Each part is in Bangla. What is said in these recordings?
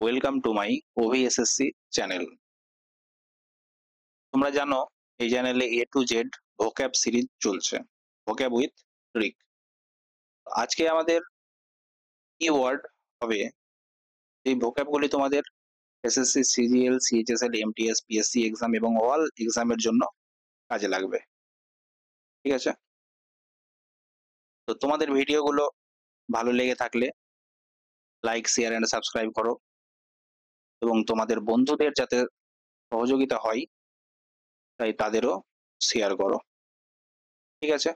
Welcome to my OVSSC channel. তোমরা জানো এই চ্যানেলে A to Z vocab series চলছে, ভোক্যাব উইথ ট্রিক। আজকে আমাদের কিওয়ার্ড হবে, এই ভোক্যাবগুলি তোমাদের SSC, CGL, CHSL, MTS, PSC exam এবং অল এক্সামের জন্য কাজে লাগবে। ঠিক আছে, তো তোমাদের ভিডিওগুলো ভালো লেগে থাকলে লাইক, শেয়ার এন্ড সাবস্ক্রাইব করো এবং তোমাদের বন্ধুদের যাতে সহযোগিতা হয় তাই তাদেরও শেয়ার করো। ঠিক আছে,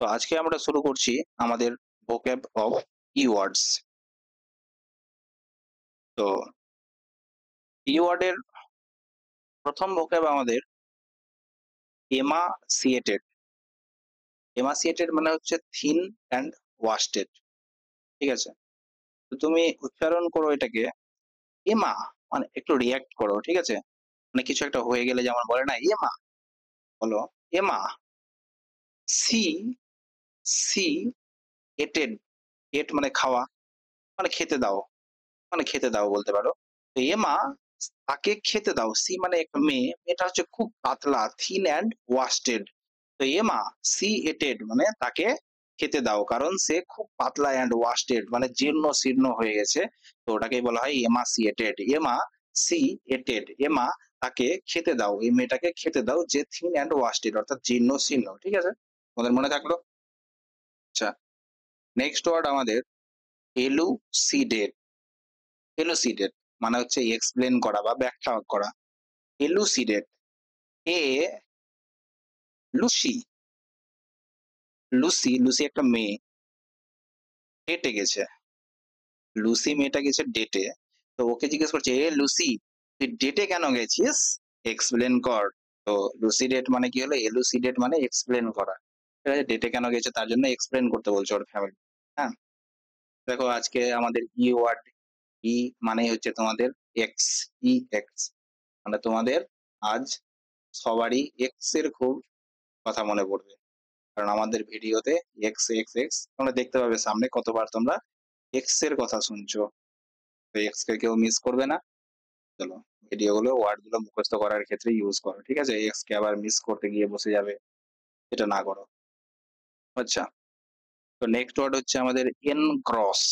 তো আজকে আমরা শুরু করছি আমাদের ভোক্যাব অফ কিওয়ার্ডস। তো কিওয়ার্ডের প্রথম ভোক্যাব আমাদের এমাসিয়েটেড। এমাসিয়েটেড মানে হচ্ছে থিন অ্যান্ড ওয়াস্টেড। ঠিক আছে, তো তুমি উচ্চারণ করো এটাকে এমা, মানে একটু রিয়াক্ট করো। ঠিক আছে, মানে কিছু একটা হয়ে গেলে যেমন বলে না এমা, বলো এমা। সি সি এটেড, এট মানে খাওয়া, মানে খেতে দাও, মানে খেতে দাও বলতে পারো। তো এমা তাকে খেতে দাও। সি মানে একটা মেয়ে, এটা হচ্ছে খুব পাতলা, থিন অ্যান্ড ওয়াস্টেড। তো এমা সি এটেড মানে তাকে খেতে দাও, কারণ সে খুব পাতলা অ্যান্ড ওয়াস্টেড মানে জীর্ণ শীর্ণ হয়ে গেছে। তো ওটাকেই বলা হয় এমাসিয়েটেড। এমা সি এটেড, এমা তাকে খেতে দাও, এই মেয়েটাকে খেতে দাও যে থিন অ্যান্ড ওয়াস্টেড অর্থাৎ জীর্ণ শীর্ণ। ঠিক আছে, তোমাদের মনে থাকলো? আচ্ছা, নেক্সট ওয়ার্ড আমাদের এলুসিডেট। এলুসিডেট মানে হচ্ছে এক্সপ্লেন করা বা ব্যাখ্যা করা। এলুসিডেট, এ লুসি, লুসি, লুসি একটা মেয়ে ডেটে গেছে। লুসি মেয়েটা গেছে ডেটে, তো ওকে জিজ্ঞেস করছে এ লুসি তুই ডেটে কেন গেছিস, এক্সপ্লেন কর। তো লুসিডেট মানে কি হলো, এলুসিডেট মানে এক্সপ্লেন করা। ঠিক আছে, ডেটে কেন গেছে তার জন্য এক্সপ্লেন করতে বলছে ওর ফ্যামিলি। হ্যাঁ, দেখো আজকে আমাদের ই ওয়ার্ড, ই মানে হচ্ছে তোমাদের এক্স, ই এক্স মানে তোমাদের আজ সবারই এক্স এর খুব কথা মনে পড়বে, কারণ আমাদের ভিডিওতে এক্স এক্স এক্স তোমরা দেখতে পাবে সামনে কতবার তোমরা এক্স এর কথা শুনছো। তো এক্স কে কেউ মিস করবে না। চলো, ভিডিওগুলো ওয়ার্ড গুলো মুখস্থ করার ক্ষেত্রে ইউজ করো। ঠিক আছে, এক্স কে আবার মিস করতে গিয়ে বসে যাবে, এটা না করো। আচ্ছা, তো নেক্সট ওয়ার্ড হচ্ছে আমাদের এনগ্রস।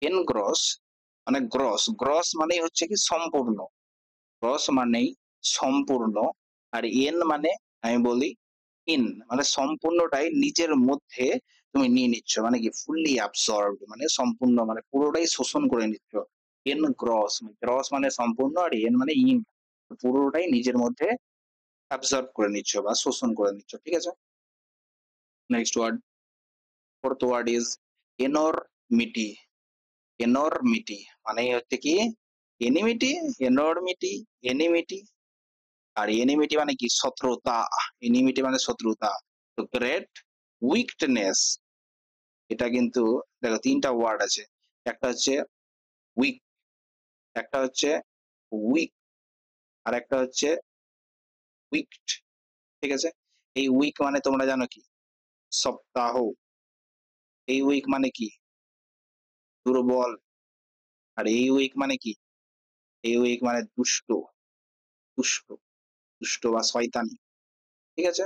এনগ্রস মানে গ্রস, গ্রস মানেই হচ্ছে কি সম্পূর্ণ, গ্রস মানেই সম্পূর্ণ। আর এন মানে আমি বলি ইন, মানে সম্পূর্ণটাই নিজের মধ্যে তুমি নিয়ে নিচ্ছ, মানে কি ফুললি অ্যাবসর্বড মানে সম্পূর্ণ মানে পুরোটাই শোষণ করে নিচ্ছ। এন গ্রস, গ্রস মানে সম্পূর্ণ, আর এন মানে ইন, পুরোটাই নিজের মধ্যে অ্যাবসর্ব করে নিচ্ছ বা শোষণ করে নিচ্ছ। ঠিক আছে, next word, fourth word is enormity. Enormity মানে হচ্ছে কি এনিমিটি, এনরমিটি, এনিমিটি। আর এনিমিটি মানে কি শত্রুতা, এনিমিটি মানে শত্রুতা। তো গ্রেট উইকনেস, এটা কিন্তু দেখো তিনটা ওয়ার্ড আছে, একটা হচ্ছে উইক, একটা হচ্ছে উইক, আর একটা হচ্ছে উইকড। ঠিক আছে, এই উইক মানে তোমরা জানো কি সপ্তাহ, এই উইক মানে কি দুর্বল, আর এই উইক মানে কি, এই উইক মানে দুষ্ট, দুষ্ট, দুষ্ট বা শয়তানি। ঠিক আছে,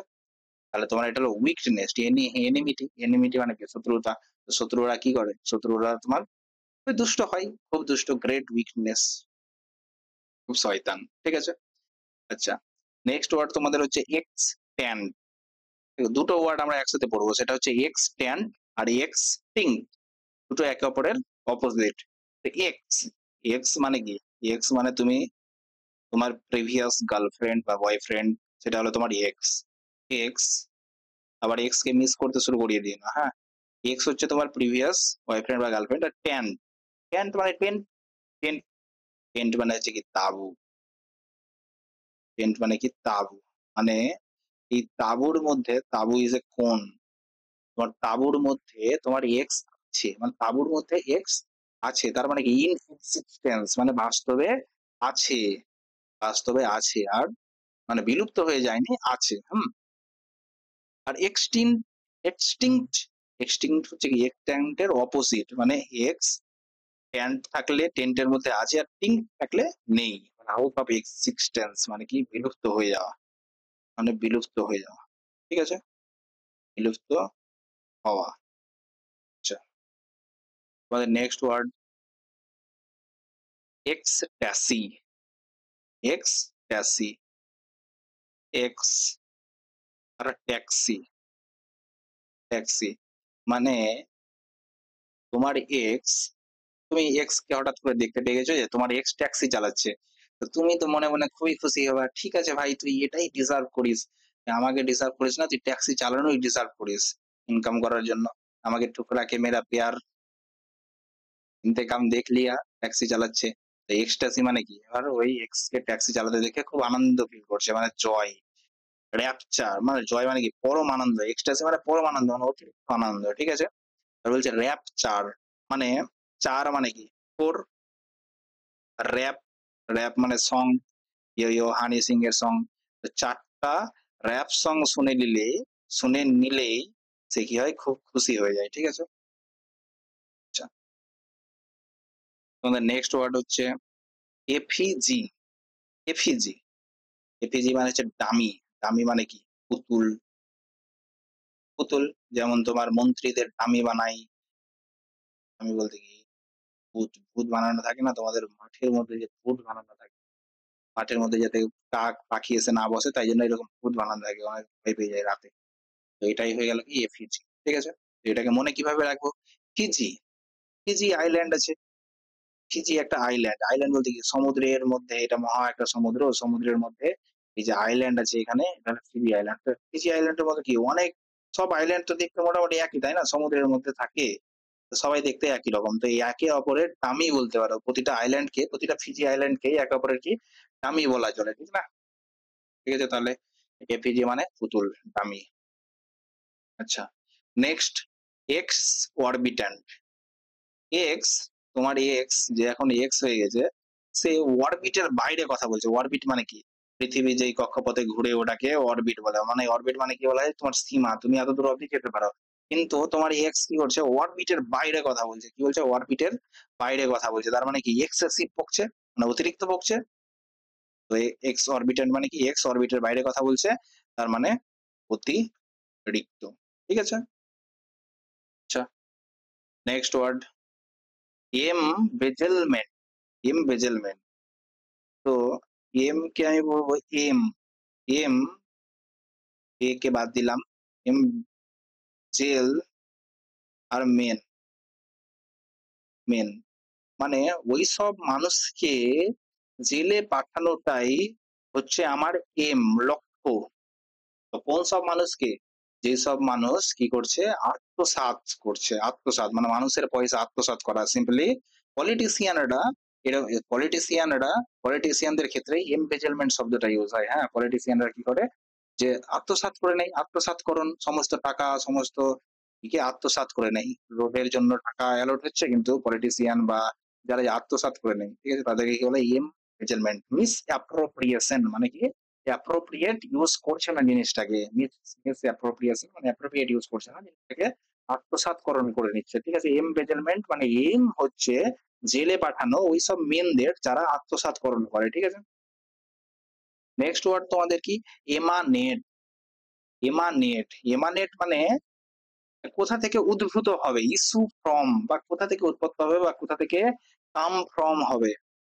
তাহলে তোমার এটা হলো উইকনেস। এনিমিটি, এনিমিটি মানে কি শত্রুতা। তো শত্রুরা কি করে, শত্রুরা তোমার ওই দুষ্ট হয়, খুব দুষ্ট। গ্রেট উইকনেস, খুব শয়তান। ঠিক আছে, আচ্ছা, নেক্সট ওয়ার্ড তোমাদের হচ্ছে এক্সট্যান্ড। দুটো ওয়ার্ড আমরা একসাথে পড়বো, সেটা হচ্ছে এক্সট্যান্ড আর এক্সটিংক্ট, দুটো একে অপরের অপোজিট। এক্স, এক্স মানে কি, এক্স মানে তুমি তোমার প্রিভিয়াস গার্লফ্রেন্ড বা বয়ফ্রেন্ড, সেটা হলো তোমার এক্স। এক্স, আবার এক্স কে মিস করতে শুরু করিয়ে দিও না। হ্যাঁ, এক্স হচ্ছে তোমার প্রিভিয়াস বয়ফ্রেন্ড বা গার্লফ্রেন্ড। আর ট্যান্ট, ট্যান্ট মানে টেন্ট, টেন্ট, টেন্ট মানে হচ্ছে কি তাঁবু, টেন্ট মানে কি তাঁবু। মানে এই তাঁবুর মধ্যে, তাঁবু ইজ এ কোন, তোমার তাঁবুর মধ্যে তোমার এক্স আছে, মানে তাঁবুর মধ্যে এক্স আছে, তার মানে কি ইন এক্সিস্টেন্স মানে বাস্তবে আছে, বাস্তবে আছে, আর মানে বিলুপ্ত হয়ে যায়নি, আছে। আর এক্সটিংক্ট, এক্সটিংক্ট, এক্সটিংক্ট হচ্ছে কি এক্সট্যান্ট এর অপোজিট, মানে এক্স টেন্ট থাকলে টেন্টের মধ্যে আছে আর টিঙ্ক থাকলে নেই। মানে আউট অফ এক্সিস্টেন্স মানে কি বিলুপ্ত হয়ে যাওয়া। মানে বিলুপ্ত হয়ে যাওয়া। ঠিক আছে? বিলুপ্ত হওয়া। আচ্ছা। আমাদের next word ecstasy. Ecstasy. Ex আর ট্যাক্সি। ট্যাক্সি। মানে তোমার এক্স, তুমি এক্স কে হঠাৎ করে দেখতে পেয়ে গেছো যে তোমার এক্স ট্যাক্সি চালাচ্ছে। তো তুমি তো মনে, মনে খুবই খুশি হবা। ঠিক আছে ভাই তুই এটাই ডিজার্ভ করিস। আমাকে ডিজার্ভ করিস না, তুই ট্যাক্সি চালানোই ডিজার্ভ করিস ইনকাম করার জন্য। আমাকে ठुकरा के मेरा प्यार इंतकाम देख लिया ট্যাক্সি চালাচ্ছে। তো এক্সট্যাসি মানে কি? এবার ওই এক্স কে ট্যাক্সি চালাতে দেখে খুব আনন্দ ফিল করছে মানে জয়, র‍্যাপচার মানে জয় মানে কি? পরম আনন্দ। এক্সট্যাসি মানে পরম আনন্দ মানে অতিরিক্ত আনন্দ। ঠিক আছে? আর বলছে র‍্যাপচার মানে ৪ মানে কি? 4 র‍্যাপ, র‍্যাপ মানে সং, ইয়ো, ইয়ো হানি সিং এর সং। তো ৪ টা র‍্যাপ সং শুনে নিলেই সে কি হয়? খুব খুশি হয়ে যায়। ঠিক আছে? আচ্ছা। তোমাদের নেক্সট ওয়ার্ড হচ্ছে এফিজি। এফিজি। এফিজি মানে হচ্ছে ডামি। ডামি মানে কি? পুতুল। পুতুল যেমন তোমার মন্ত্রীদের ডামি বানাই। ডামি বলতে কি? ভূত, ভূত বানানো থাকে না তোমাদের মাঠের মধ্যে যে ভূত বানানো থাকে। মাঠের মধ্যে যাতে কাক, পাখি এসে না বসে তাই জন্য এরকম ভূত বানানো থাকে। অনেক ভয় পেয়ে যায় রাতে। তো এটাই হয়ে গেল কি এফিজি। ঠিক আছে? তো এটাকে মনে কিভাবে রাখবো? ফিজি। ফিজি আইল্যান্ড আছে। ফিজি একটা আইল্যান্ড। আইল্যান্ড বলতে কি? সমুদ্রের মধ্যে এটা মহা একটা সমুদ্র। সমুদ্রের মধ্যে এই যে আইল্যান্ড আছে এখানে এটা হলো ফিজি আইল্যান্ড। তো ফিজি আইল্যান্ডের মধ্যে কি অনেক সব আইল্যান্ড তো দেখতে মোটামুটি একই তাই না? সমুদ্রের মধ্যে থাকে। তো সবাই দেখতে একই রকম। তো এই একে অপরের টামি বলতে পারো। প্রতিটা আইল্যান্ডকে প্রতিটা ফিজি আইল্যান্ডকেই একে অপরের কি টামি বলা চলে। ঠিক না? ঠিক আছে তাহলে এফিজি মানে পুতুল, টামি। আচ্ছা। Next exorbitant. এক্স তোমার এক্স যে এখন এক্স হয়ে গেছে সে অরবিটের বাইরে কথা বলছে। অরবিট মানে কি? পৃথিবী যেই কক্ষপথে ঘুরে ওটাকে অরবিট বলে। মানে অরবিট মানে কি বলা হয়? তোমার সীমা। তুমি এতদূর অব্দি যেতে পারো। কিন্তু তোমার এক্স কি করছে? অরবিটের বাইরে কথা বলছে। কি বলছে? অরবিটের বাইরে কথা বলছে। তার মানে কি? এক্সেসিভ বকছে, মানে অতিরিক্ত বকছে। তো এক্স অরবিট্যান্ট মানে কি? এক্স অরবিটের বাইরে কথা বলছে। তার মানে অতিরিক্ত। ঠিক আছে? আচ্ছা। Next word embezzlement. এমবেজেলমেন্ট। তো এম কে আমি বলবো এম। এম এ কে বাদ দিলাম। এম জেল আর মেন। মেন মানে ওইসব মানুষকে জেলে পাঠানোটাই হচ্ছে আমার এম, লক্ষ্য। তো কোন সব মানুষকে? যেসব মানুষ কি করছে? আত্মসাৎ করছে। আত্মসাৎ মানে মানুষের পয়সা আত্মসাৎ করা। সিম্পলি পলিটিশিয়ানরা এরা পলিটিশিয়ানরা পলিটিশিয়ানদের ক্ষেত্রে এমবেজেলমেন্ট শব্দটা ইউজ হয়। হ্যাঁ? পলিটিশিয়ানরা কি করে? যে আত্মসাৎ করে নেয়। আত্মসাৎকরণ সমস্ত টাকা সমস্ত ইকে আত্মসাৎ করে নেয়। রোডের জন্য টাকা অ্যালট হচ্ছে কিন্তু পলিটিশিয়ান বা যারা এই আত্মসাৎ করে নেয়, ঠিক আছে? তাদেরকে কি বলে? এমবেজেলমেন্ট। মিসঅ্যাপ্রোপ্রিয়েশন মানে কি? অ্যাপ্রোপ্রিয়েট ইউজ করছে না জিনিসটাকে। মিসঅ্যাপ্রোপ্রিয়েশন মানে অ্যাপ্রোপ্রিয়েট ইউজ করছে না জিনিসটাকে, আত্মসাৎকরণ করে নিচ্ছে। ঠিক আছে? এমবেজেলমেন্ট মানে এম হচ্ছে জেলে পাঠানো ওইসব মেনদের যারা আত্মসাৎকরণ করে। ঠিক আছে? নেক্সট ওয়ার্ড তোমাদের কি? এমানেট। এমানেট। এমানেট মানে কোথা থেকে উদ্ভূত হবে, ইস্যু ফ্রম বা কোথা থেকে উৎপত্ত হবে বা কোথা থেকে কাম ফ্রম হবে।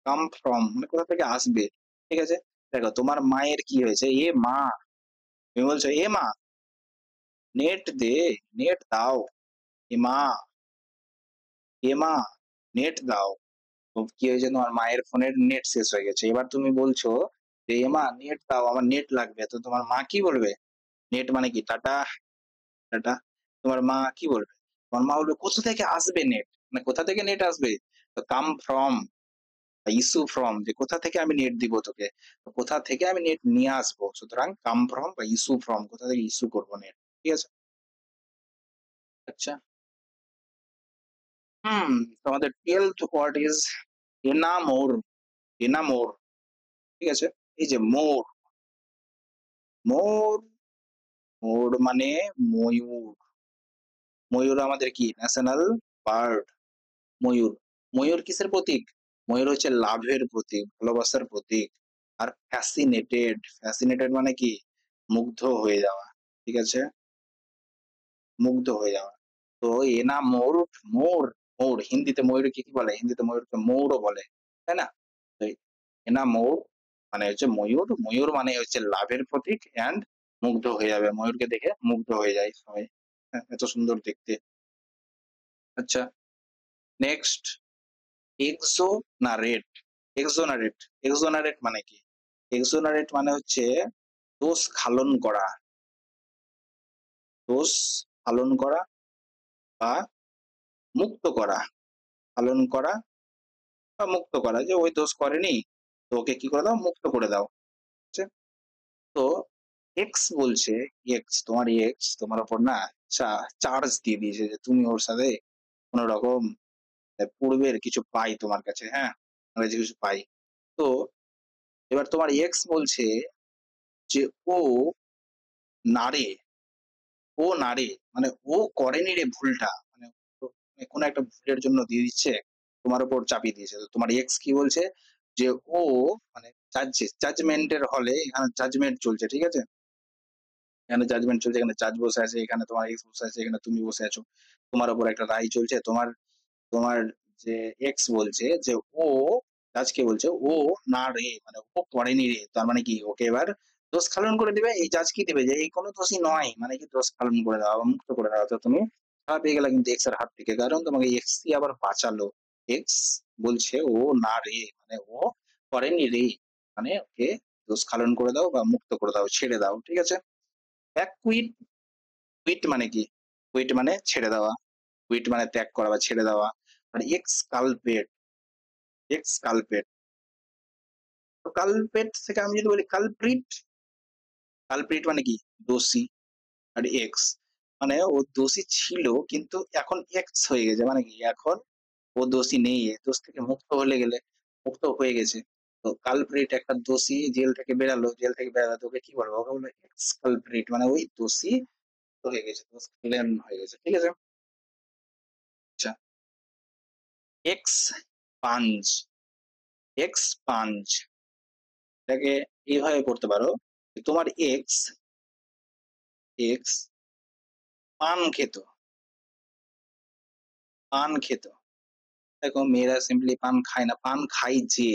কাম ফ্রম মানে কোথা থেকে আসবে। ঠিক আছে? দেখো তোমার মায়ের কি হয়েছে? এ মা, তুমি বলছো এ মা নেট দে, নেট দাও। এ মা, এ মা নেট দাও। তো কি হয়েছে? তোমার মায়ের ফোনের নেট শেষ হয়ে গেছে। এবার তুমি বলছো যে এ মা নেট দাও, আমার নেট লাগবে। তো তোমার মা কি বলবে? নেট মানে কি? Tata, tata. তোমার মা কি বলবে? তোমার মা বলবে কোথা থেকে আসবে নেট? মানে কোথা থেকে নেট আসবে? তো কাম ফ্রম, ইস্যু ফ্রম যে কোথা থেকে আমি নেট দিব তোকে? তো কোথা থেকে আমি নেট নিয়ে আসবো? সুতরাং কাম ফ্রম বা ইস্যু ফ্রম কোথা থেকে ইস্যু করবো নেট। ঠিক আছে? আচ্ছা। হুম, তোমাদের 12th ওয়ার্ড ইস এনামোর। এনামোর। ঠিক আছে? এই যে মোর, মোর, মোর মানে ময়ূর। ময়ূর আমাদের কি ন্যাশনাল বার্ড, ময়ূর। ময়ূর কিসের প্রতীক? ময়ূর হচ্ছে লাভের প্রতীক, ভালোবাসার প্রতীক। আর ফ্যাসিনেটেড, ফ্যাসিনেটেড মানে কি? মুগ্ধ হয়ে যাওয়া। ঠিক আছে? মুগ্ধ হয়ে যাওয়া। তো এনামোর, মোর, মোর হিন্দিতে ময়ূরকে কি বলে? হিন্দিতে ময়ূরকে ময়ূরও বলে। তাই না? তো এনামোর মানে হচ্ছে ময়ূর, ময়ূর মানে হচ্ছে লাভের প্রতীক অ্যান্ড মুগ্ধ হয়ে যাবে। ময়ূরকে দেখে মুগ্ধ হয়ে যায় সবাই। হ্যাঁ, এত সুন্দর দেখতে। আচ্ছা, নেক্সট এক্সোনারেট, এক্সোনারেট, এক্সোনারেট মানে কি? এক্সোনারেট মানে হচ্ছে দোষ খালন করা, দোষ খালন করা বা মুক্ত করা, খালন করা বা মুক্ত করা। যে ওই দোষ করেনি, তো ওকে কি করে দাও? মুক্ত করে দাও। ঠিক আছে? তো এক্স বলছে, এক্স তোমার এক্স তোমার উপর না চার্জ দিয়ে দিয়েছে যে তুমি ওর সাথে কোন রকম পূর্বের কিছু পাই তোমার কাছে, হ্যাঁ? তোমার কাছে কিছু পাই। তো এবার তোমার এক্স বলছে যে ও না রে, ও না রে, মানে ও করেনি রে ভুলটা। মানে ও কোনো একটা ভুলের জন্য দিয়ে দিচ্ছে, তোমার উপর চাপিয়ে দিয়েছে। তো তোমার এক্স কি বলছে? যে ও মানে জাজমেন্ট এর হলে এখানে জাজমেন্ট চলছে, ঠিক আছে? এখানে জাজমেন্ট চলছে, এখানে জাজ বসে আছে, এখানে তোমার এক্স বসে আছে, এখানে তুমি বসে আছো। তোমার উপর একটা রায় চলছে। তোমার তোমার যে এক্স বলছে যে ও জাজকে বলছে ও না রে, মানে ও করেনি রে। তার মানে কি? ওকে এবার দোষ খালন করে দিবে। এই জাজ কি দিবে? যে এই কোনো দোষই নয়, মানে কি দোষ খালন করে দেওয়া বা মুক্ত করে দেওয়া। তো তুমি ছাড়া পেয়ে গেলা কিন্তু এক্স এর হাত থেকে, কারণ তোমাকে এক্স ই আবার বাঁচালো। এক্স বলছে ও না রে, মানে ও করেনি রে, মানে ওকে দোষ খালন করে দাও বা মুক্ত করে দাও, ছেড়ে দাও। ঠিক আছে? কুইট, কুইট মানে কি? কুইট মানে ছেড়ে দেওয়া, কুইট মানে ত্যাগ করা বা ছেড়ে দেওয়া। আর এক্স কালপেট, এক্স কালপেট, তো কালপেট থেকে আমি যদি বলি কালপ্রিট, কালপ্রিট মানে কি? দোষী। আর এক্স মানে ও দোষী ছিল কিন্তু এখন এক্স হয়ে গেছে, মানে কি এখন ও দোষী নেই, এ দোষ থেকে মুক্ত হলে গেলে মুক্ত হয়ে গেছে। তো কালপ্রিট একটা দোষী জেল থেকে বেরালো, জেল থেকে বেরালো, তো ওকে কি বলবো? ওকে বলবো এক্স কালপ্রিট, মানে ওই দোষী হয়ে গেছে, দোষ ক্লিয়ার হয়ে গেছে। ঠিক আছে? আচ্ছা, এক্স পাঞ্চ, এক্স পাঞ্চ এটাকে এইভাবে করতে পারো যে তোমার এক্স, এক্স পান খেত, পান খেত। দেখো মেয়েরা সিম্পলি পান খায় না, পান খাই যে,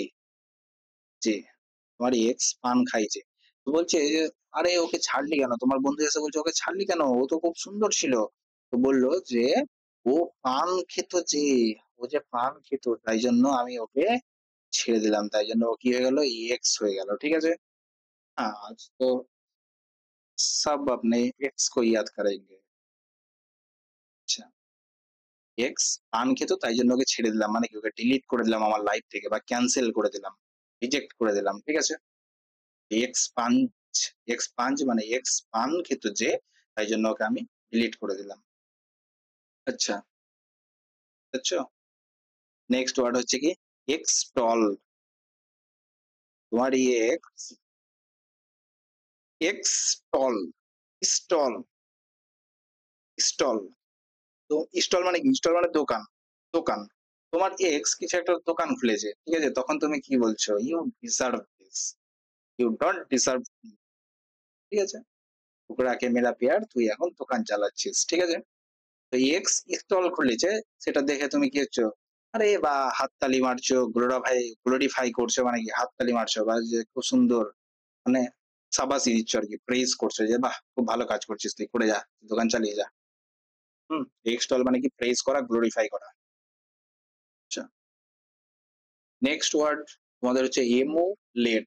যে তোমার এক্স পান খাইছে। তো বলছে যে আরে ওকে ছাড়লি কেন? তোমার বন্ধু এসে বলছে ওকে ছাড়লি কেন? ও তো খুব সুন্দর ছিল। তো বললো যে ও পান খেত যে, ও যে পান খেত তাই জন্য আমি ওকে ছেড়ে দিলাম। তাই জন্য ও কি হয়ে গেল? এক্স হয়ে গেল। ঠিক আছে? हाँ, आज तो सब अपने एक्स को याद करेंगे। আচ্ছা, এক্স পান খেত তাই জন্য ওকে ছেড়ে দিলাম। মানে কি? ওকে ডিলিট করে দিলাম আমার লাইফ থেকে বা ক্যানসেল করে দিলাম। রিজেক্ট করে দিলাম। ঠিক আছে? এক্স পাঞ্চ, এক্স পাঞ্চ মানে এক্স পান খেত যে, তাই জন্য ওকে আমি ডিলিট করে দিলাম। আচ্ছা, বুঝছো? নেক্সট ওয়ার্ড হচ্ছে কি? এক্সটল। তোমার এই এক্স, এক্সটল, স্টল, স্টল। তো স্টল মানে কি? স্টল মানে দোকান, দোকান। তোমার এক্স কিছু একটা দোকান খুলেছে, ঠিক আছে? তখন তুমি কি বলছো? You deserve this, you don't deserve, ঠিক আছে? কুকুর আঁকে মেরা পেয়ার, তুই এখন দোকান চালাচ্ছিস, ঠিক আছে? তো এক্স স্টল খুলেছে, সেটা দেখে তুমি কি হচ্ছ? আরে বা হাততালি মারছো, গ্লোরিফাই করছো, মানে কি হাততালি মারছো বা যে খুব সুন্দর, মানে সাবাসি দিচ্ছ আর কি, প্রেজ করছো যে বাহ খুব ভালো কাজ করছিস, তুই করে যা, দোকান চালিয়ে যা। হুম, এক্সটল মানে কি? প্রেজ করা, গ্লোরিফাই করা। আচ্ছা, নেক্সট ওয়ার্ড তোমাদের হচ্ছে এমুলেট।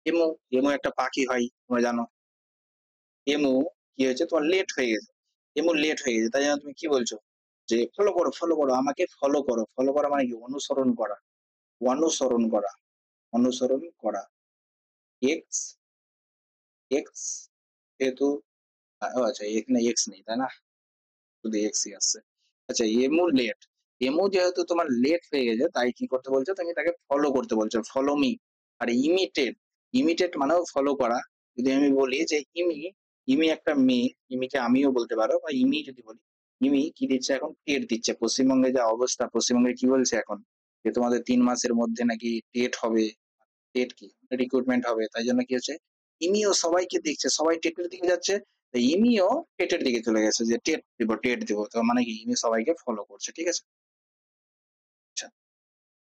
এমু, এমু একটা পাখি হয়, তোমরা জানো। এমু কি হয়েছে? তোমার লেট হয়ে গেছে, এমু লেট হয়ে গেছে, তাই জন্য তুমি কি বলছো? যে ফলো করো, ফলো করো, আমাকে ফলো করো। ফলো করা মানে কি? অনুসরণ করা, অনুসরণ করা, অনুসরণ করা। এক্স, এক্স যেহেতু ও আচ্ছা এখানে এক্স নেই তাই না? শুধু এক্সই আসছে। আচ্ছা, এমু লেট, এমু যেহেতু তোমার লেট হয়ে গেছে তাই কি করতে বলছো? তুমি তাকে ফলো করতে বলছো, ফলো মি। আর ইমিটেট, ইমিটেট মানেও ফলো করা। যদি আমি বলি যে ইমি, ইমি একটা মেয়ে, ইমিকে আমিও বলতে পারো বা ইমি যদি বলি, ইমি কি দিচ্ছে এখন? টেট দিচ্ছে। পশ্চিমবঙ্গে যা অবস্থা, পশ্চিমবঙ্গে কি বলছে এখন? যে তোমাদের ৩ মাসের মধ্যে নাকি টেট হবে। টেট কি? রিক্রুটমেন্ট হবে। তাই জন্য কি হচ্ছে? ইমিও সবাইকে দেখছে, সবাই টেটের দিকে যাচ্ছে। তো ইমিও টেটের দিকে চলে গেছে যে টেট দিব, টেট দিব। তার মানে কি? ইমি সবাইকে ফলো করছে। ঠিক আছে? আচ্ছা।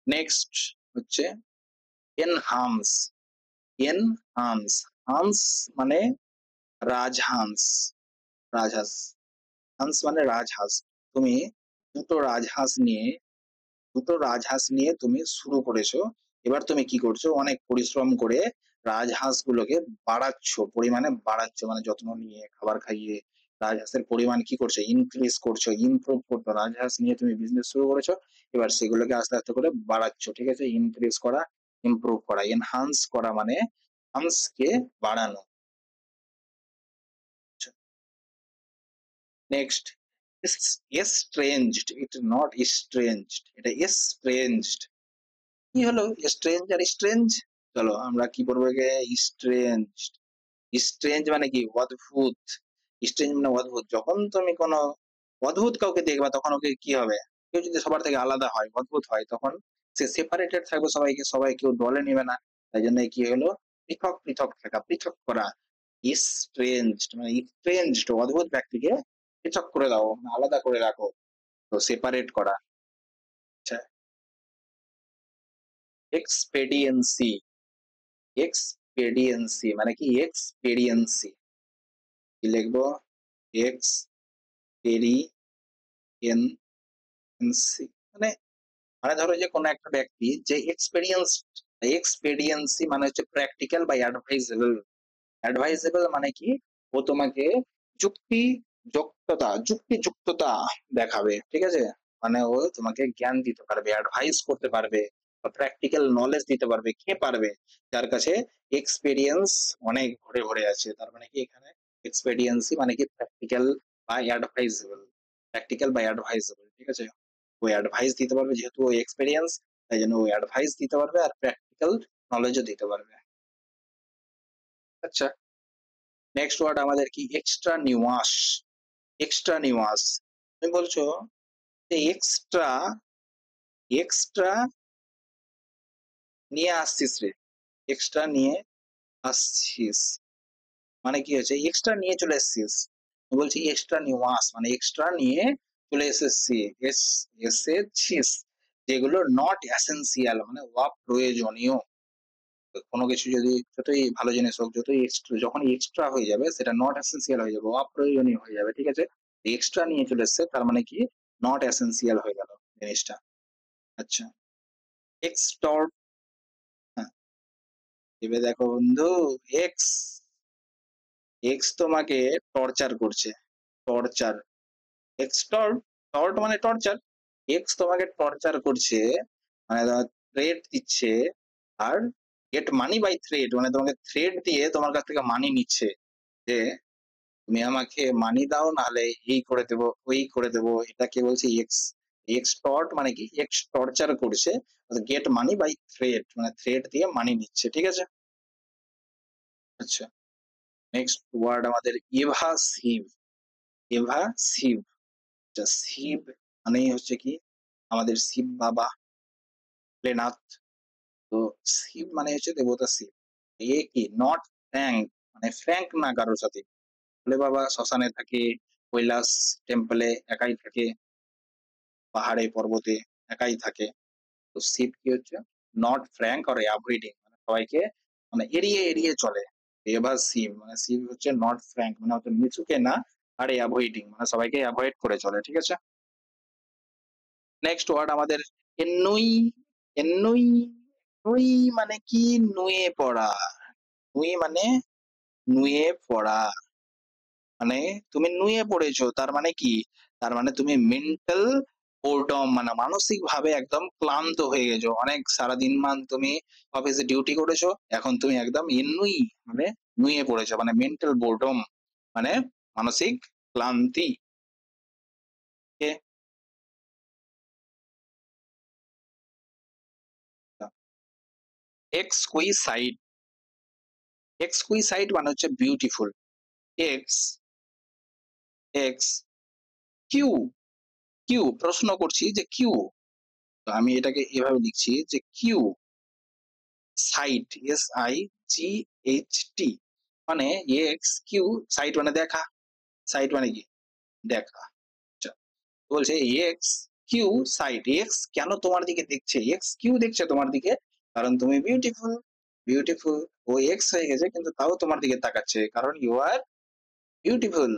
নেক্সট হচ্ছে এনহান্স। এনহান্স। হান্স মানে রাজহাঁস। রাজহাঁস। হান্স মানে রাজহাঁস। তুমি দুটো রাজহাঁস নিয়ে তুমি শুরু করেছো। এবার তুমি কি করছো? অনেক পরিশ্রম করে রাজহাঁসগুলোকে বাড়াচ্ছ, পরিমাণে বাড়াচ্ছ। মানে যত্ন নিয়ে, খাবার খাইয়ে রাজহাঁসের পরিমাণ কি করছো? ইনক্রিজ করছো, ইমপ্রুভ করছো। রাজহাঁস নিয়ে তুমি বিজনেস শুরু করেছো। এবার সেগুলোকে আস্তে, আস্তে করে বাড়াচ্ছ। ঠিক আছে? ইনক্রিজ করা, ইমপ্রুভ করা। এনহান্স করা মানে হাঁসকে বাড়ানো। নেক্সট এস্ট্রেঞ্জড। এটা নট এস্ট্রেঞ্জড, এটা এস্ট্রেঞ্জড। কি হলো স্ট্রেঞ্জ আর স্ট্রেঞ্জ? চলো আমরা কি করবো একে? স্ট্রেঞ্জড। স্ট্রেঞ্জ মানে কি? অদ্ভুত। স্ট্রেঞ্জ মানে অদ্ভুত। যখন তুমি কোনো অদ্ভুত কাউকে দেখবা তখন ওকে কি হবে? কেউ যদি সবার থেকে আলাদা হয়, অদ্ভুত হয়, তখন সে সেপারেটেড থাকবে সবাইকে, সবাই কেউ দলে নেবে না। তাই জন্য কি হলো? পৃথক পৃথক থাকা, পৃথক করা। স্ট্রেঞ্জড মানে স্ট্রেঞ্জড, অদ্ভুত ব্যক্তিকে পৃথক করে দাও, মানে আলাদা করে রাখো। তো সেপারেট করা। আচ্ছা। এক্সপেডিয়েন্সি। এক্সপেডিয়েন্সি মানে কি? এক্সপেরিয়েন্সি কি লিখবো? এক্সপেরিয়েন্সি মানে, মানে ধরো যে কোনো একটা ব্যক্তি যে এক্সপেরিয়েন্স। এক্সপেডিয়েন্সি মানে হচ্ছে প্র্যাকটিক্যাল বা অ্যাডভাইজেবল। অ্যাডভাইজেবল মানে কি? ও তোমাকে যুক্তি যুক্তিযুক্ততা দেখাবে। ঠিক আছে? মানে ও তোমাকে জ্ঞান দিতে পারবে, অ্যাডভাইস করতে পারবে, বা প্র্যাকটিক্যাল নলেজ দিতে পারবে। কে পারবে? যার কাছে এক্সপেরিয়েন্স অনেক ভরে ভরে আছে। তার মানে কি এখানে এক্সপেরিয়েন্সি মানে কি? প্র্যাকটিক্যাল বা অ্যাডভাইজেবল। প্র্যাকটিক্যাল বা অ্যাডভাইজেবল। ঠিক আছে? ও অ্যাডভাইস দিতে পারবে, যেহেতু ও এক্সপেরিয়েন্স, তাই জন্য ও অ্যাডভাইস দিতে পারবে আর প্র্যাকটিক্যাল নলেজও দিতে পারবে। আচ্ছা। নেক্সট ওয়ার্ড আমাদের কি? এক্সট্রা নিউয়াস। এক্সট্রা নিউয়াস। তুমি বলছো যে এক্সট্রা, এক্সট্রা নিয়ে আসছিস রে। এক্সট্রা নিয়ে আসছিস মানে কি হচ্ছে? এক্সট্রা নিয়ে চলে এসেছিস। আমি বলছি এক্সট্রা নিউয়াস মানে এক্সট্রা নিয়ে চলে এসেছি। এসেছিস, যেগুলো নট এসেনশিয়াল মানে অপ্রয়োজনীয়। কোনো কিছু যদি যতই ভালো জিনিস হোক, যতই এক্সট্রা, যখন এক্সট্রা হয়ে যাবে সেটা নট এসেনশিয়াল হয়ে যাবে, অপ্রয়োজনীয় হয়ে যাবে। ঠিক আছে? এক্সট্রা নিয়ে চলে এসছে তার মানে কি? নট এসেনশিয়াল হয়ে গেল জিনিসটা। আচ্ছা। এক্সটর্ট। হ্যাঁ, এবার দেখো বন্ধু, এক্স, এক্স তোমাকে টর্চার করছে। টর্চার। এক্সটর্ট। টর্ট মানে টর্চার। এক্স তোমাকে টর্চার করছে, মানে থ্রেট দিচ্ছে। আর গেট মানি বাই থ্রেট মানে তোমাকে থ্রেট দিয়ে তোমার কাছ থেকে মানি নিচ্ছে। যে তুমি আমাকে মানি দাও, নাহলে এই করে দেবো, ওই করে দেবো। এটাকে বলছে এক্স। এক্সটর্ট মানে কি? এক্স টর্চার করছে। গেট মানি বাই থ্রেট মানে থ্রেট দিয়ে মানি নিচ্ছে। ঠিক আছে? আচ্ছা। নেক্সট ওয়ার্ড আমাদের ইভাসিভ। ইভাসিভ। আচ্ছা, শিব মানেই হচ্ছে কি? আমাদের শিব বাবা, ভোলেনাথ। তো শিব মানে হচ্ছে দেবতা শিব। এ কি? নট ফ্র্যাঙ্ক মানে ফ্র্যাঙ্ক না কারোর সাথে। ভোলে বাবা শ্মশানে থাকে, কৈলাস টেম্পলে একাই থাকে, পাহাড়ে পর্বতে একাই থাকে। তো শিব কি হচ্ছে? নট ফ্র্যাঙ্ক আর অ্যাভয়েডিং মানে সবাইকে, মানে এড়িয়ে এড়িয়ে চলে। এবার শিব মানে শিব হচ্ছে নট ফ্র্যাঙ্ক মানে হচ্ছে মিচুকে না, আর অ্যাভয়েডিং মানে সবাইকে অ্যাভয়েড করে চলে। ঠিক আছে? নেক্সট ওয়ার্ড আমাদের এন্নুই। এন্নুই। নুই মানে কি? নুয়ে পড়া। নুই মানে নুয়ে পড়া মানে তুমি নুয়ে পড়েছো। তার মানে কি? তার মানে তুমি মেন্টাল বোরডম মানে মানসিক ভাবে একদম ক্লান্ত হয়ে গেছো। অনেক সারাদিন তুমি অফিসে ডিউটি করেছো, এখন তুমি একদম এন্নুই মানে নুয়ে পড়েছো, মানে মেন্টাল বোরডম মানে মানসিক ক্লান্তি। এক্সকুইসাইট। এক্সকুইসাইট মানে হচ্ছে beautiful. X, X Q, Q প্রশ্ন করছি যে কিউ, তো আমি এটাকে এভাবে লিখছি যে Q site, S I G H T, মানে এক্স কিউ, সাইট মানে দেখা, সাইট মানে কি দেখা। আচ্ছা, বলছে এক্স কিউ সাইট, এক্স কেন তোমার দিকে দেখছে, এক্স কিউ দেখছে তোমার দিকে, কারণ তুমি বিউটিফুল, বিউটিফুল। ও এক্স হয়ে গেছে কিন্তু তাও তোমার দিকে তাকাচ্ছে কারণ you are beautiful.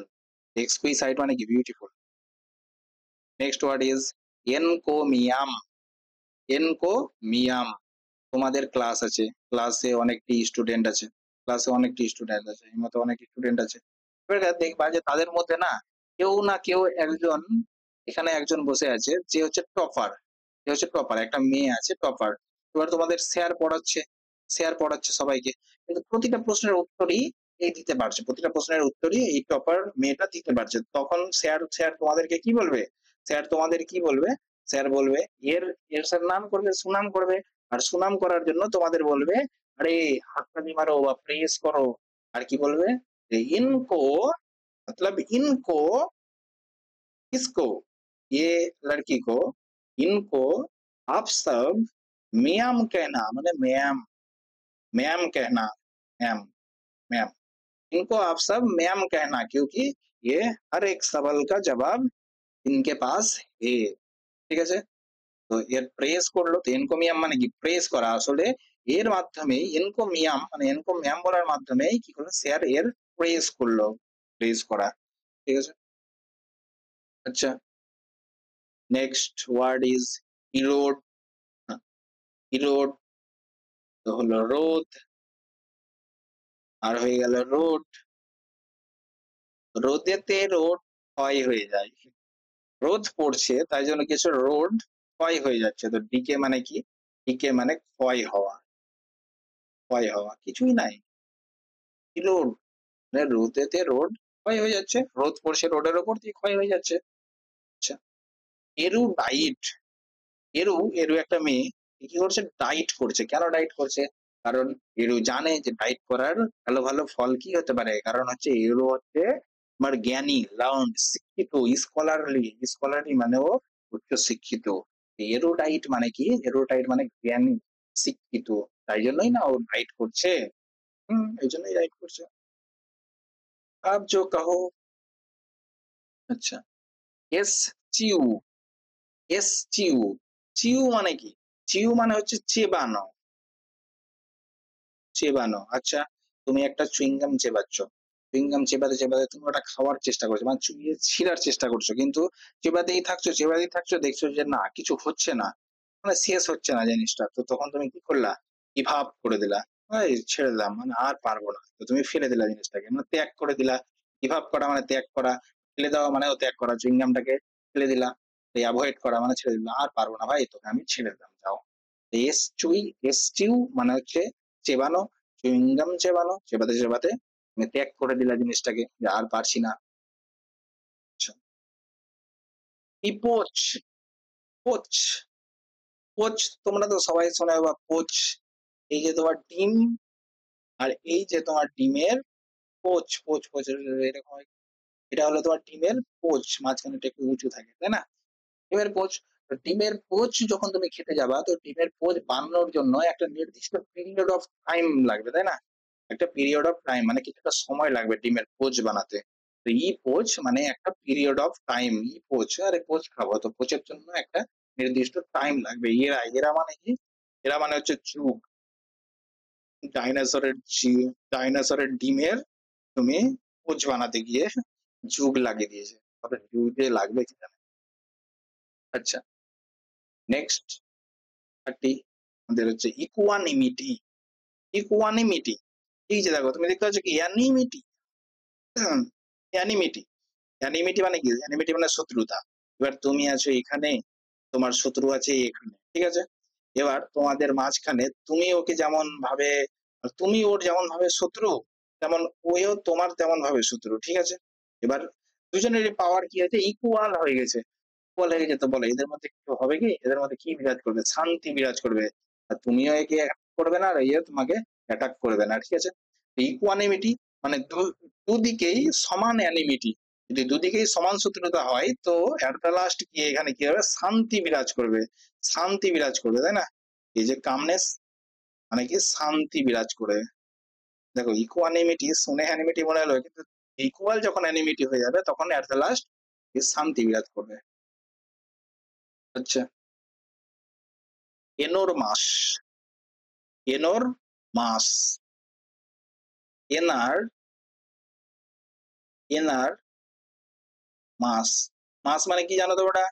Exquisite মানে কি beautiful. Next word is encomium, encomium. তোমাদের ক্লাস আছে, ক্লাসে অনেকটি স্টুডেন্ট আছে, ক্লাসে অনেকটি স্টুডেন্ট আছে, এই মতো অনেক স্টুডেন্ট আছে। এবার দেখবা যে তাদের মধ্যে না কেউ একজন, এখানে একজন বসে আছে যে হচ্ছে টপার, যে হচ্ছে টপার, একটা মেয়ে আছে টপার। এবার তোমাদের স্যার পড়াচ্ছে, স্যার পড়াচ্ছে সবাইকে, কিন্তু প্রতিটা প্রশ্নের উত্তরই এই দিতে পারছে, প্রতিটা প্রশ্নের উত্তরই এই টপার মেয়েটা দিতে পারছে। তখন স্যার স্যার তোমাদেরকে কি বলবে, স্যার তোমাদের কি বলবে, স্যার বলবে এর, এর স্যার নাম করবে, সুনাম করবে। আর সুনাম করার জন্য তোমাদের বলবে আরে হাততালি মারো বা প্রেস করো। আর কি বলবে যে ইনকো, मतलब इनको, किसको, ये लड़की को, इनको आप सब मैम कहना, মানে मैम, मैम कहना, मैम, मैम, इनको आप सब मैम कहना क्योंकि ये हर एक सवाल का जवाब इनके पास है। ঠিক আছে, তো এর প্রেস করলো, তো এনকোমিয়াম মানে কি প্রেস করা, আসলে এর মাধ্যমে এনকোমিয়াম মানে এনকোমিয়াম বলার মাধ্যমে কি করলো স্যার এর প্রেস করলো, প্রেস করা। ঠিক আছে। আচ্ছা, next word is erode, erode তো হলো রোদ, আর হয়ে গেল রোড, রোদেতে রোড ক্ষয় হয়ে যায়, রোদ পড়ছে তাই জন্য কিছু রোড ক্ষয় হয়ে যাচ্ছে। তো ডিকে মানে কি, ডিকে মানে ক্ষয় হওয়া, ক্ষয় হওয়া কিছুই নাই, রোড মানে রোদেতে রোড ক্ষয় হয়ে যাচ্ছে, রোদ পড়ছে রোডের ওপর দিয়ে ক্ষয় হয়ে যাচ্ছে। আচ্ছা, এরু ডাইট, এরু, এরু একটা মেয়ে কি করছে ডাইট করছে, কেন ডাইট করছে, কারণ এরু জানে যে ডাইট করার ভালো ভালো ফল কি হতে পারে, কারণ হচ্ছে এরু হচ্ছে আমার জ্ঞানী, লাউন্ড, শিক্ষিত, স্কলারলি, স্কলারলি মানে ও উচ্চ শিক্ষিত। এরু ডাইট মানে কি, এরু ডাইট মানে জ্ঞানী, শিক্ষিত, তাই জন্যই না ও ডাইট করছে। এই জন্যই ডাইট করছে। আপ জো কাহো। আচ্ছা, এস চিউ, এস চিউ, চিউ মানে কি, চিউ মানে হচ্ছে চেবানো, চেবানো। আচ্ছা, তুমি একটা চুইংগাম চেবাচ্ছ, চুইংগাম চেবাতে চেবাতে তুমি ওটা খাওয়ার চেষ্টা করছো, মানে চুইয়ে ছিঁড়ার চেষ্টা করছো, কিন্তু চেবাতেই থাকছো, চেবাতেই থাকছো, দেখছো যে না কিছু হচ্ছে না, মানে শেষ হচ্ছে না জিনিসটা। তো তখন তুমি কি করলা, গিভ আপ করে দিলা, এই ছেড়ে দিলাম মানে আর পারবো না, তো তুমি ফেলে দিলা জিনিসটাকে, মানে ত্যাগ করে দিলা। গিভ আপ করা মানে ত্যাগ করা, ফেলে দেওয়া মানেও ত্যাগ করা, চুইংগামটাকে ফেলে দিলা। এই অ্যাভয়েড করা মানে ছেড়ে দিলাম, আর পারবো না ভাই, তোকে আমি ছেড়ে দিলাম, যাও। এস চুই, এস চিউ মানে হচ্ছে চেবানো, চুইংগাম চেবানো, চেবাতে চেবাতে তুমি ত্যাগ করে দিলা জিনিসটাকে যে আর পারছি না। আচ্ছা, ইপোচ, পোচ, পোচ তোমরা তো সবাই শোনা বা পোচ, এই যে তোমার ডিম, আর এই যে তোমার ডিমের পোচ, পোচ পোচ এরকম হয়। এটা হলো তোমার ডিমের পোচ, মাঝখানেটা একটু উঁচু থাকে তাই না, ডিমের পোচ। তো ডিমের পোচ যখন তুমি খেতে যাবা, তো ডিমের পোচ বানানোর জন্য একটা নির্দিষ্ট পিরিয়ড অফ টাইম লাগবে তাই না, একটা পিরিয়ড অফ টাইম মানে কিছুটা সময় লাগবে ডিমের পোচ বানাতে। তো ই পোচ মানে একটা period of time, epoch, আরে পোচ খাবো তো পোচের জন্য একটা নির্দিষ্ট টাইম লাগবে। এরা, এরা মানে কি, এরা মানে হচ্ছে যুগ, ডাইনোসরের ডাইনোসরের ডিমের তুমি পোচ বানাতে গিয়ে যুগ লাগিয়ে দিয়েছে, তবে যুগ যে লাগবে কি জানে। আচ্ছা, নেক্সট একটি আমাদের হচ্ছে ইকুয়ানিমিটি, ইকুয়ানিমিটি, এই যে দেখো তুমি দেখতে পাচ্ছ কি অ্যানিমিটি, অ্যানিমিটি, অ্যানিমিটি মানে কি, অ্যানিমিটি মানে শত্রুতা। এবার তুমি আছো এখানে, তোমার শত্রু আছে এখানে, ঠিক আছে, এবার তোমাদের মাঝখানে তুমি ওকে যেমন ভাবে, তুমি ওর যেমন ভাবে শত্রু, তেমন ওও তোমার তেমন ভাবে শত্রু, ঠিক আছে। এবার দুজনের পাওয়ার কি হয়েছে, ইকুয়াল হয়ে গেছে, ইকুয়াল হয়ে গেছে, তো বলো এদের মধ্যে কিছু হবে কি, এদের মধ্যে কি বিরাজ করবে, শান্তি বিরাজ করবে, আর তুমিও একে করবে না আর ইয়ে তোমাকে অ্যাটাক করবে না, ঠিক আছে। ইকুয়ানিমিটি মানে দুদিকেই সমান অ্যানিমিটি, যদি দুদিকেই সমান শত্রুতা হয় তো এট দ্য লাস্ট কি এখানে কি হবে, শান্তি বিরাজ করবে, শান্তি বিরাজ করবে, তাই না? এই যে কামনেস মানে কি শান্তি বিরাজ করে। দেখো ইকুয়ানিমিটি শুনে অ্যানিমিটি মনে হলো, কিন্তু ইকুয়াল যখন অ্যানিমিটি হয়ে যাবে তখন এট দ্য লাস্ট শান্তি বিরাজ করবে। আচ্ছা, এনোর মাস, এনোর মাস, এনার, এনার মাস, মাস মানে কি জানো তোমরা?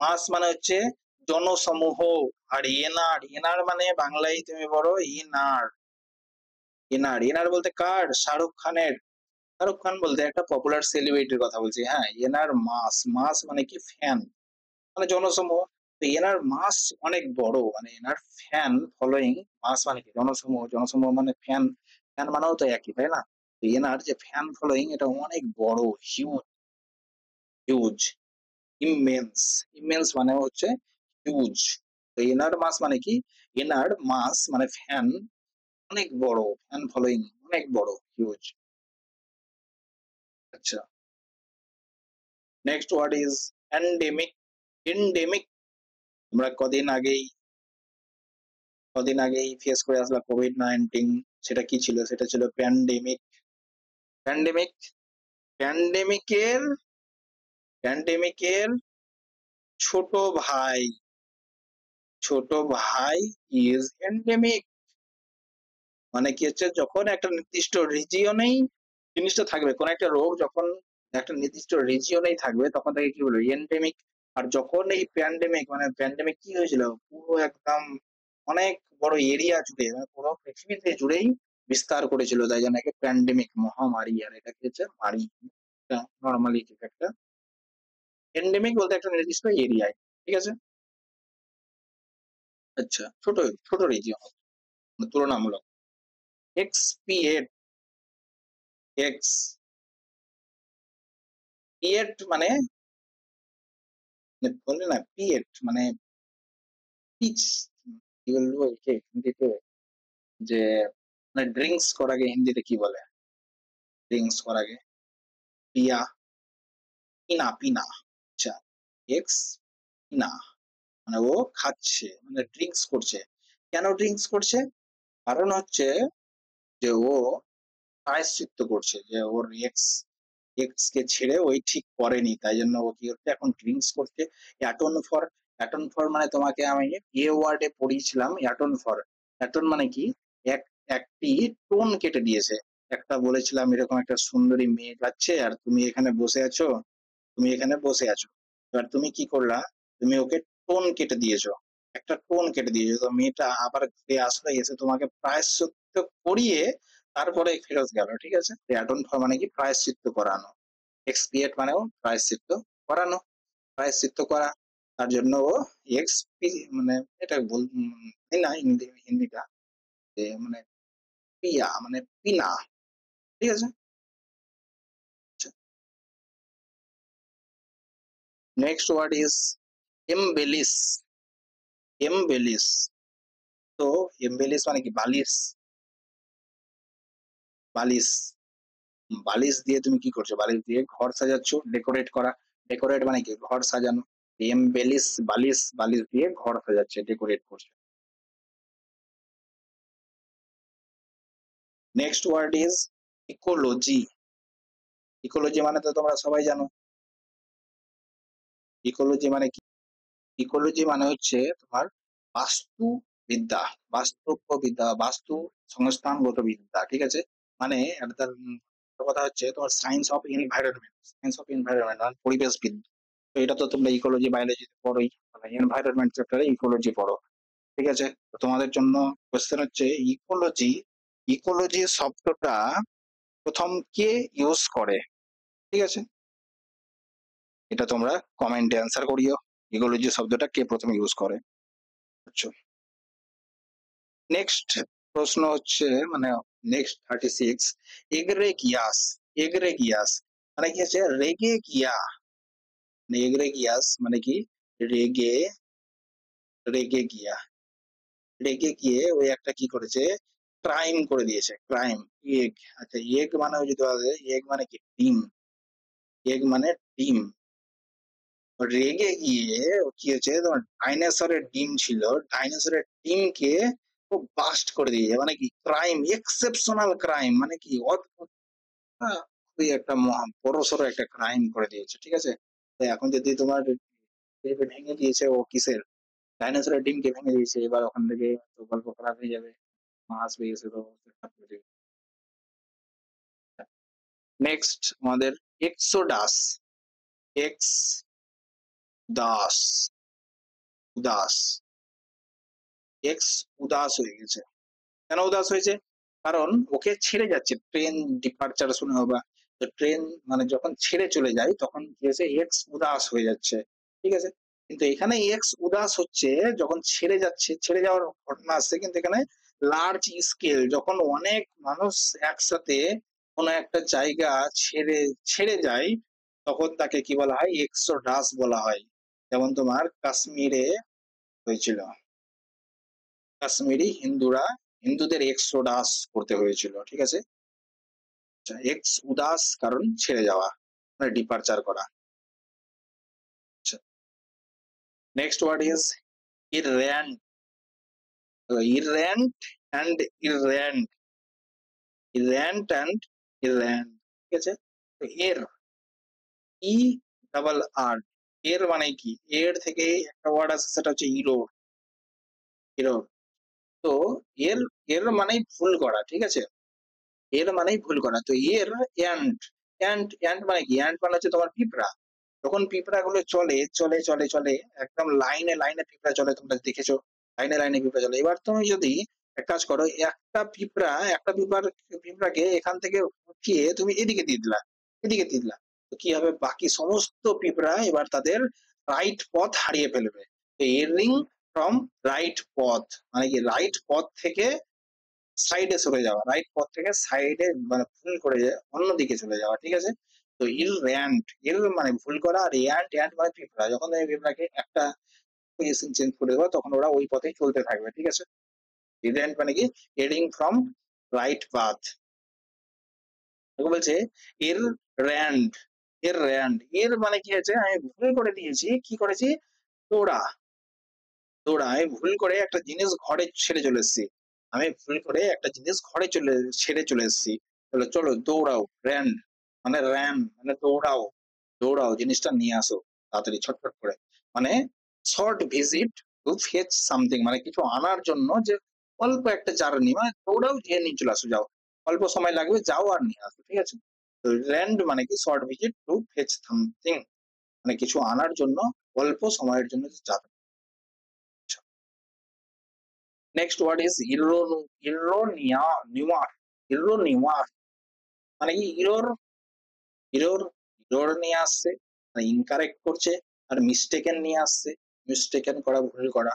মাস মানে হচ্ছে জনসমূহ, আর এনার, এনার মানে বাংলায় তুমি বলো ইনার, এনার, এনার বলতে কার? শাহরুখ খানের। শাহরুখ খান বলতে একটা পপুলার সেলিব্রিটির কথা বলছি, হ্যাঁ। এনার মাস, মাস মানে কি ফ্যান, মানে জনসমূহ। তো এনার মাস অনেক বড়, মানে এনার ফ্যান ফলোইং, মাস মানে কি জনসমূহ, জনসমূহ মানে ফ্যান, ফ্যান মানেও তো একই, তাই না? তো এনার যে ফ্যান ফলোইং এটা অনেক বড়, হিউজ, হিউজ, ইমেন্স, ইমেন্স মানে হচ্ছে হিউজ। তো এনার মাস মানে কি, এনার মাস মানে ফ্যান অনেক বড়, ফ্যান ফলোইং অনেক বড়, হিউজ। আচ্ছা, next word is endemic, endemic. আমরা কদিন আগেই ফেস করে আসলাম কোভিড-19, সেটা কি ছিল? সেটা ছিল প্যান্ডেমিক। প্যান্ডেমিক, প্যান্ডেমিকের, প্যান্ডেমিকের ছোট ভাই, ছোট ভাই ইজ এন্ডেমিক। মানে কি হচ্ছে, যখন একটা নির্দিষ্ট রিজিয়নেই জিনিসটা থাকবে, কোন একটা রোগ যখন একটা নির্দিষ্ট রিজিয়নেই থাকবে তখন তাকে কি বলবো, এন্ডেমিক। আর যখন এই প্যান্ডেমিক, মানে প্যান্ডেমিক কি হয়েছিল, পুরো একদম অনেক বড় এরিয়া জুড়ে, মানে পুরো পৃথিবীতে জুড়েই বিস্তার করেছিল, তাই জন্য একে প্যান্ডেমিক, মহামারী। আর এটা কি হচ্ছে, মারি, নর্মালি একটা এন্ডেমিক বলতে একটা নির্দিষ্ট এরিয়ায়, ঠিক আছে? আচ্ছা, ছোট, ছোট রিজিয়ন, তুলনামূলক। এক্সপিএট, এক্স পিএট মানে বললে না, পিএট মানে পিচ, কি বলবো একে হিন্দিতে, যে মানে ড্রিঙ্কস করাকে হিন্দিতে কি বলে? ড্রিঙ্কস করাকে পিয়া, পিনা, পিনা। আচ্ছা, এক্স পিনা মানে ও খাচ্ছে, মানে ড্রিঙ্কস করছে। কেন ড্রিঙ্কস করছে? কারণ হচ্ছে যে ও প্রায়শ্চিত্ত করছে, যে ওর এক্স, এক্স কে ছেড়ে ওই ঠিক করেনি, তাই জন্য ও কি হচ্ছে এখন ড্রিঙ্কস করছে। অ্যাটন ফর, অ্যাটন ফর মানে তোমাকে আমি এ ওয়ার্ডে পড়িয়েছিলাম, অ্যাটন ফর। অ্যাটন মানে কি, এক, একটি টোন কেটে দিয়েছে। একটা বলেছিলাম এরকম একটা সুন্দরী মেয়ে যাচ্ছে আর তুমি এখানে বসে আছো, তুমি এখানে বসে আছো, এবার তুমি কি করলা, তুমি ওকে টোন কেটে দিয়েছো, একটা টোন কেটে দিয়েছো। তো মেয়েটা আবার ফিরে আসলো, এসে তোমাকে প্রায়শ্চিত্ত করিয়ে তারপরে ফেরত গেল, ঠিক আছে? অ্যাটন ফর মানে কি প্রায়শ্চিত্ত করানো, এক্সপিয়েট মানেও প্রায়শ্চিত্ত করানো, প্রায়শ্চিত্ত করা। তার জন্য ও এক্সপি মানে এটা বল না হিন্দিটা, যে মানে পিয়া মানে পিনা, ঠিক আছে? Next word is embellish, embellish. তো এমবেলিস মানে কি, বালিশ, বালিশ, বালিশ দিয়ে তুমি কি করছো, বালিশ দিয়ে ঘর সাজাচ্ছ, ডেকোরেট করা। ডেকোরেট মানে কি ঘর সাজানো, এমবেলিশ বালিশ, বালিশ দিয়ে ঘর সাজাচ্ছে, ডেকোরেট করছে। Next word is ecology. Ecology মানে তো তোমরা সবাই জানো, ইকোলজি মানে কি? ইকোলজি মানে হচ্ছে তোমার বাস্তু বিদ্যা, বাস্তব বিদ্যা, বাস্তু সংস্থানগত বিদ্যা, ঠিক আছে? মানে একটা কথা হচ্ছে তোমার science of environment, science of environment মানে পরিবেশ বিদ্যা। তো এটা তো তোমরা ইকোলজি বায়োলজিতে পড়োই, মানে এনভায়রনমেন্ট চ্যাপ্টারে ইকোলজি পড়ো, ঠিক আছে? তো তোমাদের জন্য কোশ্চেন হচ্ছে ইকোলজি, ইকোলজি শব্দটা প্রথম কে ইউজ করে, ঠিক আছে? এটা তোমরা কমেন্টে অ্যান্সার করিও, ইকোলজি শব্দটা কে প্রথম ইউজ করে। আচ্ছা, নেক্সট প্রশ্ন হচ্ছে মানে নেক্সট 36, এগ্রেগিয়াস, এগ্রেগিয়াস মানে কি হচ্ছে, রেগে গিয়া, মানে এগ্রেগিয়াস মানে কি, রেগে, রেগে গিয়া, রেগে গিয়ে ওই একটা কি করেছে, ক্রাইম করে দিয়েছে, ক্রাইম। এগ, আচ্ছা এগ মানে যদি এগ মানে কি ডিম, এগ মানে ডিম। রেগে গিয়ে কি হয়েছে, তোমার ডাইনোসরের ডিম ছিল, ডাইনোসরের ডিমকে ও বাস্ট করে দিয়েছে, মানে কি ক্রাইম, এক্সেপশনাল ক্রাইম, মানে কি অদ্ভুত, খুবই একটা মহা বড়সড় একটা ক্রাইম করে দিয়েছে, ঠিক আছে। তো এখন যদি তোমার ভেঙে দিয়েছে ও কিসের, ডাইনোসরের ডিমকে ভেঙে দিয়েছে, এবার ওখান থেকে তো গল্প খারাপ হয়ে যাবে, মাছ পেয়ে গেছে তো নেক্সট আমাদের এক্সোডাস, এক্স দাস, উদাস, এক্স উদাস হয়ে গেছে। কেন উদাস হয়েছে? কারণ ওকে ছেড়ে যাচ্ছে, ট্রেন ডিপার্চার শুনে বা ট্রেন মানে যখন ছেড়ে চলে যায় তখন কি হয়েছে, এক্স উদাস হয়ে যাচ্ছে, ঠিক আছে। কিন্তু এখানে এক্স উদাস হচ্ছে যখন ছেড়ে যাচ্ছে, ছেড়ে যাওয়ার ঘটনা আসছে, কিন্তু এখানে লার্জ স্কেল, যখন অনেক মানুষ একসাথে কোনো একটা জায়গা ছেড়ে ছেড়ে যায়, তখন তাকে কি বলা হয়, এক্সোডাস বলা হয়। যেমন তোমার কাশ্মীরে হয়েছিল, কাশ্মীরি হিন্দুদের এক্সোডাস করতে হয়েছিল, ঠিক আছে। এক্স উদাস কারণ ছেড়ে যাওয়া, মানে ডিপারচার করা। Next word is errant, errant and errant, errant and errant, ঠিক আছে। তো এর ই ডাবল আর, এর মানে কি, এর থেকে একটা ওয়ার্ড আছে সেটা হচ্ছে ইরোর, ইরোর। তো এর এর মানেই ভুল করা, ঠিক আছে, এর মানেই ভুল করা। তো এর অ্যান্ড, অ্যান্ড মানে কি, অ্যান্ড মানে হচ্ছে তোমার পিঁপড়া, যখন পিঁপড়া গুলো চলে চলে চলে চলে, একদম লাইনে লাইনে পিঁপড়া চলে, তোমরা দেখেছো, লাইনে লাইনে পিঁপড়া চলে। এবার তুমি যদি এক কাজ করো, একটা পিঁপড়া, একটা পিঁপড়াকে এখান থেকে উঠিয়ে তুমি এদিকে দিয়ে দিলা, এদিকে দিয়ে দিলা, তো কি হবে, বাকি সমস্ত পিঁপড়া এবার তাদের রাইট পথ হারিয়ে ফেলবে। এরিং ফ্রম রাইট পথ, মানে কি রাইট পথ থেকে সাইডে সরে যাওয়া, রাইট পথ থেকে সাইডে মানে ভুল করে অন্যদিকে চলে যাওয়া, ঠিক আছে। তো ইল র্যান্ট, ইল মানে ভুল করা, আর অ্যান্ট, অ্যান্ট মানে পিঁপড়া, যখন তুমি পিঁপড়াকে একটা পজিশন চেঞ্জ করে দেবো তখন ওরা ওই পথেই চলতে থাকবে, ঠিক আছে। র্যান্ট মানে কি, এডিং ফ্রম রাইট পাথ। বলছে এর র্যান্ড, এর র্যান্ড, এর মানে কি আছে, আমি ভুল করে দিয়েছি, কি করেছি, দৌড়া, দৌড়া, আমি ভুল করে একটা জিনিস ঘরে ছেড়ে চলে এসেছি, আমি ভুল করে একটা জিনিস ঘরে ছেড়ে চলে এসেছি, তাহলে চলো দৌড়াও, র্যান মানে র্যান মানে দৌড়াও, দৌড়াও জিনিসটা নিয়ে আসো তাড়াতাড়ি ছটফট করে, মানে short visit to face something, মানে কিছু আনার জন্য যে অল্প একটা জার্নি, মানে দৌড়াও গিয়ে নিয়ে চলে আসো, যাও, অল্প সময় লাগবে, যাও আর নিয়ে আসো, ঠিক আছে। তো র্যান্ড মানে কি, short visit to face something, মানে কিছু আনার জন্য অল্প সময়ের জন্য যে যাবে। নেক্সট ওয়ার্ড ইজ ইরোনিয়া, নিউয়ার, ইরোনিওয়ার, মানে কি ইরোর, ইরোর, ইরোর নিয়ে আসছে, মানে ইনকারেক্ট করছে, আর মিস্টেকেন নিয়ে আসছে, মিস্টেকেন করা, ভুল করা।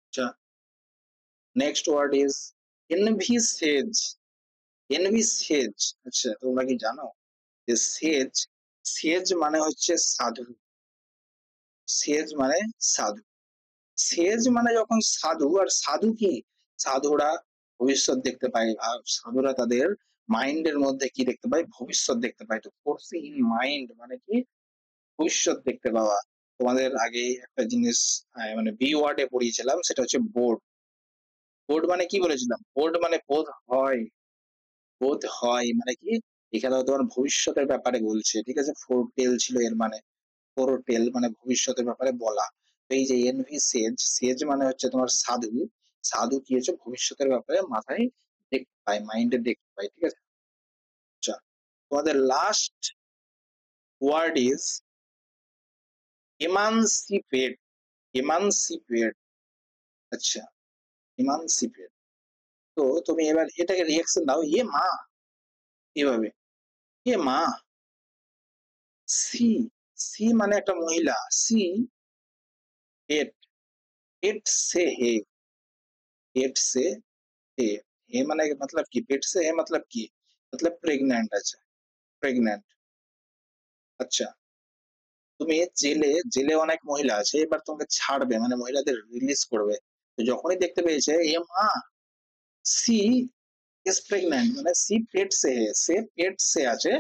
আচ্ছা, নেক্সট ওয়ার্ড ইজ এনভিসেজ, এনভিসেজ। আচ্ছা, তোমরা কি জানো যে সেজ, সেজ মানে হচ্ছে সাধু, সেজ মানে সাধু, সেজ মানে যখন সাধু, আর সাধু কি, সাধুরা ভবিষ্যৎ দেখতে পায়, আর সাধুরা তাদের মাইন্ডের মধ্যে কি দেখতে পায়, ভবিষ্যৎ দেখতে পায়। তো ফোরসি ইন মাইন্ড মানে কি, ভবিষ্যৎ দেখতে পাওয়া। তোমাদের আগে একটা জিনিস মানে বি ওয়ার্ডে পড়িয়েছিলাম, সেটা হচ্ছে বোর্ড, বোর্ড মানে কি বলেছিলাম, বোর্ড মানে বোধ হয়, বোধ হয় মানে কি, এখানে তোমার ভবিষ্যতের ব্যাপারে বলছে, ঠিক আছে, ফোর টেল ছিল এর মানে, ফোরটেল মানে ভবিষ্যতের ব্যাপারে বলা। এই যে এনভি সেজ, সেজ মানে হচ্ছে তোমার সাধু, সাধু কি হচ্ছে, ভবিষ্যতের ব্যাপারে মাথায় দেখতে পায়, মাইন্ডে দেখতে পায়, ঠিক আছে। আচ্ছা, তোমাদের লাস্ট ওয়ার্ড ইজ এমানসিপেট, এমানসিপেট। আচ্ছা, এমানসিপেট। তো তুমি এবার এটাকে রিয়াকশন দাও, এ মা, এভাবে, এ মা, সি, সি মানে একটা মহিলা, সি এট, एट से है, एट से है, हे মানে मतलब কি, পেট সে হে मतलब কি, मतलब প্রেগন্যান্ট আছে, প্রেগন্যান্ট। আচ্ছা, তুমি জেলে, জেলে অনেক মহিলা আছে, এবার তোমাকে ছাড়বে, মানে মহিলাদের রিলিজ করবে, তো যখনই দেখতে পেয়েছে এ মা, সি ইজ প্রেগন্যান্ট, মানে সি পেট সে হে, সে পেট সে আছে,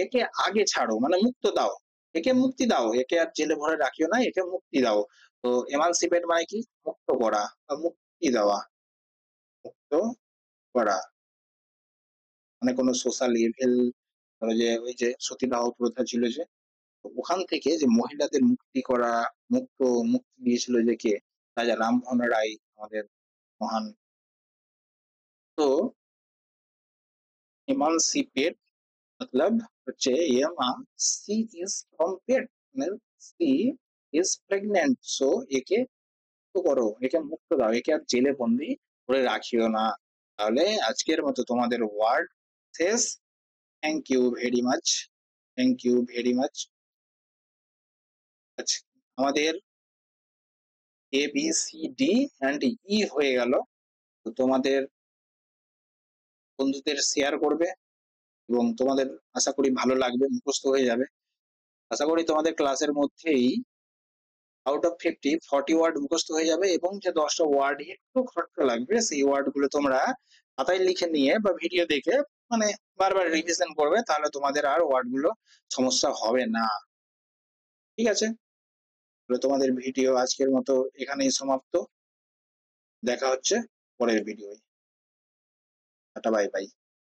একে আগে ছাড়ো মানে মুক্ত দাও। একে মুক্তি দাও। একে আর জেলে ভরে রাখিও না, একে মুক্তি দাও। তো এমানসিপেট মানে কি? মুক্ত করা বা মুক্তি দেওয়া। মুক্ত করা। মানে কোনো সোশ্যাল ইভিল ওই যে সতীদাহ প্রথা ছিল যে, তো ওখান থেকে যে মহিলাদের মুক্তি করা, মুক্তি দিয়েছিল যে কে? রাজা রামমোহন রায় আমাদের মহান। তো এমানসিপেট মতলব হচ্ছে সি ইজ ফ্রম পেট, মানে সি ইজ প্রেগন্যান্ট, সো একে মুক্ত করো, একে মুক্ত দাও, একে আর জেলে বন্দি করে রাখিও না। তাহলে আজকের মতো তোমাদের ওয়ার্ড শেষ। Thank you very much. Thank you very much. আচ্ছা, আমাদের A B C D and E হয়ে গেল। তো তোমাদের বন্ধুদের শেয়ার করবে এবং তোমাদের আশা করি ভালো লাগবে, মুখস্থ হয়ে যাবে। আশা করি তোমাদের ক্লাসের মধ্যেই আউট অফ 50 40 ওয়ার্ড মুখস্থ হয়ে যাবে এবং যে 10টা ওয়ার্ড একটু খটকা লাগবে সেই ওয়ার্ড গুলো তোমরা খাতায় লিখে নিয়ে বা ভিডিও দেখে মানে বারবার রিভিশন করবে, তাহলে তোমাদের আর ওয়ার্ড গুলো সমস্যা হবে না। ঠিক আছে, তাহলে তোমাদের ভিডিও আজকের মতো এখানেই সমাপ্ত। দেখা হচ্ছে পরের ভিডিওয়। Tata, bye bye.